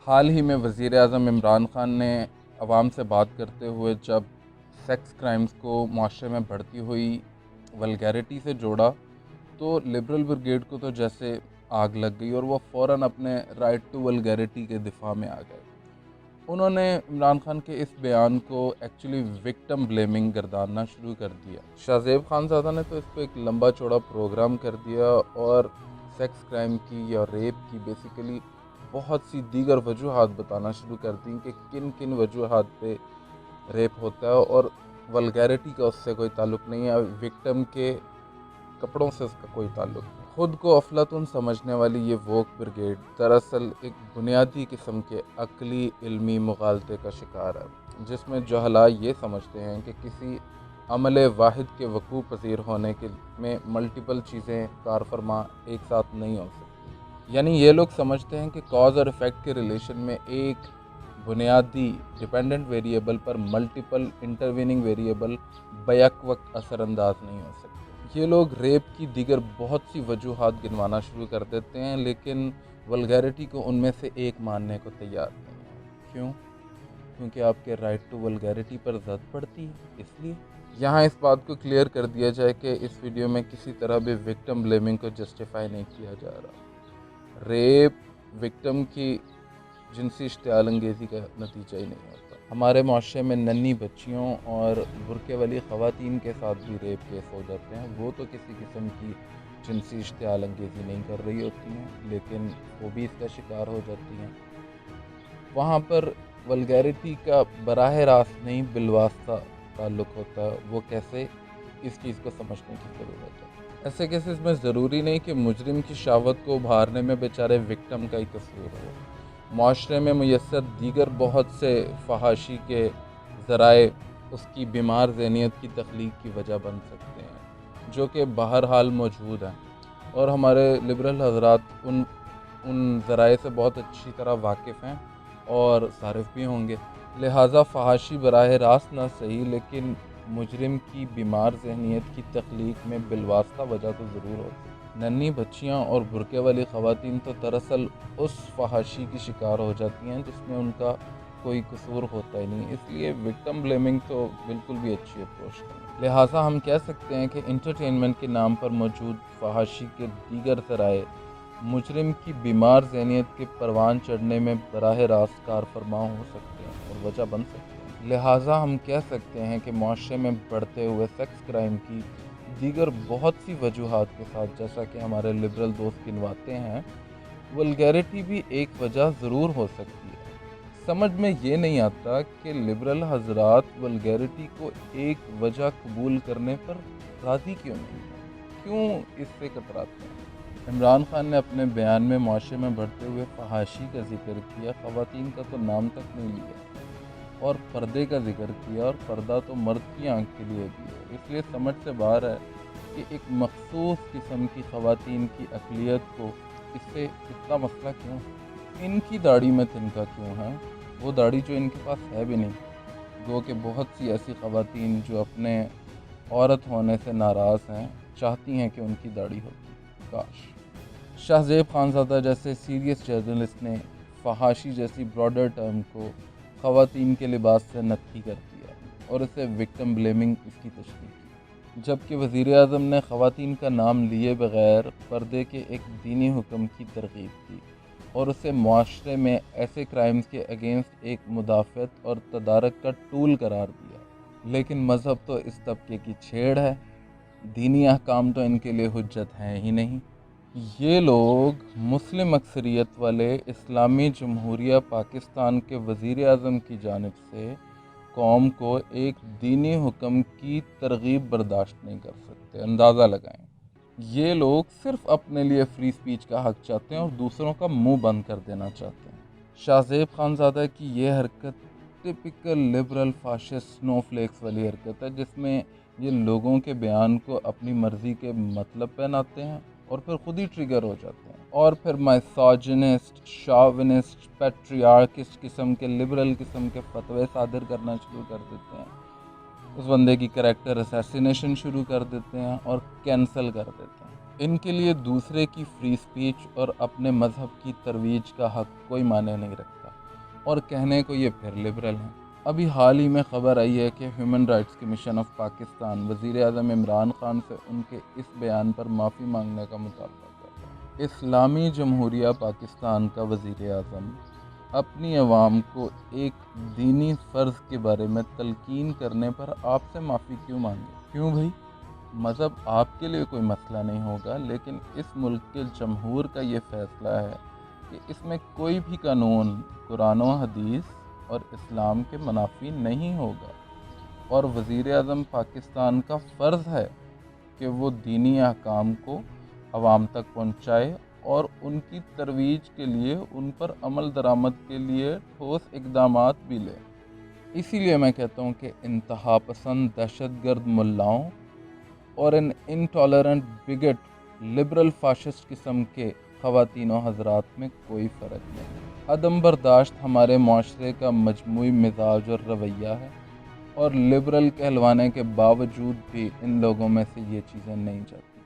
حال ہی میں وزیر اعظم عمران خان نے عوام سے بات کرتے ہوئے جب سیکس کرائمز کو معاشرے میں بڑھتی ہوئی ولگیرٹی سے جوڑا تو لبرل بریگیڈ کو تو جیسے آگ لگ گئی اور وہ فوراً اپنے رائٹ ٹو ولگیرٹی کے دفاع میں آ گئے۔ انہوں نے عمران خان کے اس بیان کو ایکچولی وکٹم بلیمنگ گرداننا شروع کر دیا۔ شاہ زیب خان زادہ نے تو اس کو ایک لمبا چوڑا پروگرام کر دیا اور سیکس کرائم کی یا ریپ کی بیسیکلی بہت سی دیگر وجوہات بتانا شروع کر دیں کہ کن کن وجوہات پہ ریپ ہوتا ہے اور ولگیرٹی کا اس سے کوئی تعلق نہیں ہے، وکٹم کے کپڑوں سے اس کا کوئی تعلق نہیں۔ خود کو افلاطون سمجھنے والی یہ ووک بریگیڈ دراصل ایک بنیادی قسم کے عقلی علمی مغالطے کا شکار ہے، جس میں جہلاء یہ سمجھتے ہیں کہ کسی عمل واحد کے وقوع پذیر ہونے کے میں ملٹیپل چیزیں کار فرما ایک ساتھ نہیں ہو سکتی۔ یعنی یہ لوگ سمجھتے ہیں کہ کاز اور ایفیکٹ کے ریلیشن میں ایک بنیادی ڈیپینڈنٹ ویریبل پر ملٹیپل انٹرویننگ ویریبل بیک وقت اثر انداز نہیں ہو سکتے۔ یہ لوگ ریپ کی دیگر بہت سی وجوہات گنوانا شروع کر دیتے ہیں لیکن ولگیرٹی کو ان میں سے ایک ماننے کو تیار نہیں ہے۔ کیوں؟ کیونکہ آپ کے رائٹ ٹو ولگیرٹی پر زد پڑتی ہے۔ اس لیے یہاں اس بات کو کلیئر کر دیا جائے کہ اس ویڈیو میں کسی طرح بھی وکٹم بلیمنگ کو جسٹیفائی نہیں کیا جا رہا۔ ریپ وکٹم کی جنسی اشتعال انگیزی کا نتیجہ ہی نہیں ہوتا۔ ہمارے معاشرے میں ننھی بچیوں اور برقعے والی خواتین کے ساتھ بھی ریپ کیس ہو جاتے ہیں۔ وہ تو کسی قسم کی جنسی اشتعال انگیزی نہیں کر رہی ہوتی ہیں لیکن وہ بھی اس کا شکار ہو جاتی ہیں۔ وہاں پر ولگیرٹی کا براہ راست نہیں بالواسطہ تعلق ہوتا ہے۔ وہ کیسے، اس چیز کو سمجھنے کی ضرورت ہے۔ ایسے کیسز میں ضروری نہیں کہ مجرم کی شہوت کو ابھارنے میں بیچارے وکٹم کا ہی قصور ہو۔ معاشرے میں میسر دیگر بہت سے فحاشی کے ذرائع اس کی بیمار ذہنیت کی تخلیق کی وجہ بن سکتے ہیں، جو کہ بہرحال موجود ہیں اور ہمارے لبرل حضرات ان ذرائع سے بہت اچھی طرح واقف ہیں اور صارف بھی ہوں گے۔ لہٰذا فحاشی براہ راست نہ صحیح لیکن مجرم کی بیمار ذہنیت کی تخلیق میں بالواسطہ وجہ تو ضرور ہوتی ہے۔ ننھی بچیاں اور برقعے والی خواتین تو دراصل اس فحاشی کی شکار ہو جاتی ہیں جس میں ان کا کوئی قصور ہوتا ہی نہیں، اس لیے وکٹم بلیمنگ تو بالکل بھی اچھی اپروچ نہیں۔ لہٰذا ہم کہہ سکتے ہیں کہ انٹرٹینمنٹ کے نام پر موجود فحاشی کے دیگر ذرائع مجرم کی بیمار ذہنیت کے پروان چڑھنے میں براہ راست کار فرما ہو سکتے ہیں اور وجہ بن سکتے ہیں۔ لہٰذا ہم کہہ سکتے ہیں کہ معاشرے میں بڑھتے ہوئے سیکس کرائم کی دیگر بہت سی وجوہات کے ساتھ، جیسا کہ ہمارے لبرل دوست گنواتے ہیں، ولگیرٹی بھی ایک وجہ ضرور ہو سکتی ہے۔ سمجھ میں یہ نہیں آتا کہ لبرل حضرات ولگیرٹی کو ایک وجہ قبول کرنے پر راضی کیوں نہیں ہیں؟ کیوں اس سے کتراتے ہیں؟ عمران خان نے اپنے بیان میں معاشرے میں بڑھتے ہوئے فحاشی کا ذکر کیا، خواتین کا تو نام تک نہیں لیا، اور پردے کا ذکر کیا، اور پردہ تو مرد کی آنکھ کے لیے بھی ہے۔ اس لیے سمجھ سے باہر ہے کہ ایک مخصوص قسم کی خواتین کی اقلیت کو اس سے اتنا مسئلہ کیوں؟ ان کی داڑھی میں تنکا کیوں ہے؟ وہ داڑھی جو ان کے پاس ہے بھی نہیں۔ گو کہ بہت سی ایسی خواتین جو اپنے عورت ہونے سے ناراض ہیں چاہتی ہیں کہ ان کی داڑھی ہوتی۔ کاش شاہ زیب خان زادہ جیسے سیریس جرنلسٹ نے فحاشی جیسی براڈر ٹرم کو خواتین کے لباس سے نفی کر دیا اور اسے وکٹم بلیمنگ اس کی تشریح کی، جبکہ وزیر اعظم نے خواتین کا نام لیے بغیر پردے کے ایک دینی حکم کی ترغیب کی اور اسے معاشرے میں ایسے کرائمز کے اگینسٹ ایک مدافعت اور تدارک کا ٹول قرار دیا۔ لیکن مذہب تو اس طبقے کی چھیڑ ہے، دینی احکام تو ان کے لیے حجت ہیں ہی نہیں۔ یہ لوگ مسلم اکثریت والے اسلامی جمہوریہ پاکستان کے وزیر اعظم کی جانب سے قوم کو ایک دینی حکم کی ترغیب برداشت نہیں کر سکتے۔ اندازہ لگائیں، یہ لوگ صرف اپنے لیے فری سپیچ کا حق چاہتے ہیں اور دوسروں کا منہ بند کر دینا چاہتے ہیں۔ شاہ زیب خان زادہ کی یہ حرکت ٹپیکل لبرل فاشسٹ سنو فلیکس والی حرکت ہے، جس میں یہ لوگوں کے بیان کو اپنی مرضی کے مطلب پہناتے ہیں اور پھر خود ہی ٹریگر ہو جاتے ہیں اور پھر مائساجنسٹ، شاونسٹ، پیٹریارکسٹ قسم کے لبرل قسم کے فتوے صادر کرنا شروع کر دیتے ہیں، اس بندے کی کریکٹر اسیسینیشن شروع کر دیتے ہیں اور کینسل کر دیتے ہیں۔ ان کے لیے دوسرے کی فری سپیچ اور اپنے مذہب کی ترویج کا حق کوئی معنی نہیں رکھتا۔ اور کہنے کو یہ پھر لبرل ہیں۔ ابھی حال ہی میں خبر آئی ہے کہ human rights commission of Pakistan وزیر اعظم عمران خان سے ان کے اس بیان پر معافی مانگنے کا مطالبہ کر رہا ہے۔ اسلامی جمہوریہ پاکستان کا وزیر اعظم اپنی عوام کو ایک دینی فرض کے بارے میں تلقین کرنے پر آپ سے معافی کیوں مانگے؟ کیوں بھائی؟ مذہب آپ کے لیے کوئی مسئلہ نہیں ہوگا، لیکن اس ملک کے جمہور کا یہ فیصلہ ہے کہ اس میں کوئی بھی قانون قرآن و حدیث اور اسلام کے منافی نہیں ہوگا، اور وزیر اعظم پاکستان کا فرض ہے کہ وہ دینی احکام کو عوام تک پہنچائے اور ان کی ترویج کے لیے ان پر عمل درآمد کے لیے ٹھوس اقدامات بھی لے۔ اسی لیے میں کہتا ہوں کہ انتہا پسند دہشت گرد ملاؤں اور ان انٹالرنٹ بگٹ لبرل فاشسٹ قسم کے خواتین و حضرات میں کوئی فرق نہیں۔ عدم برداشت ہمارے معاشرے کا مجموعی مزاج اور رویہ ہے، اور لبرل کہلوانے کے باوجود بھی ان لوگوں میں سے یہ چیزیں نہیں جاتی۔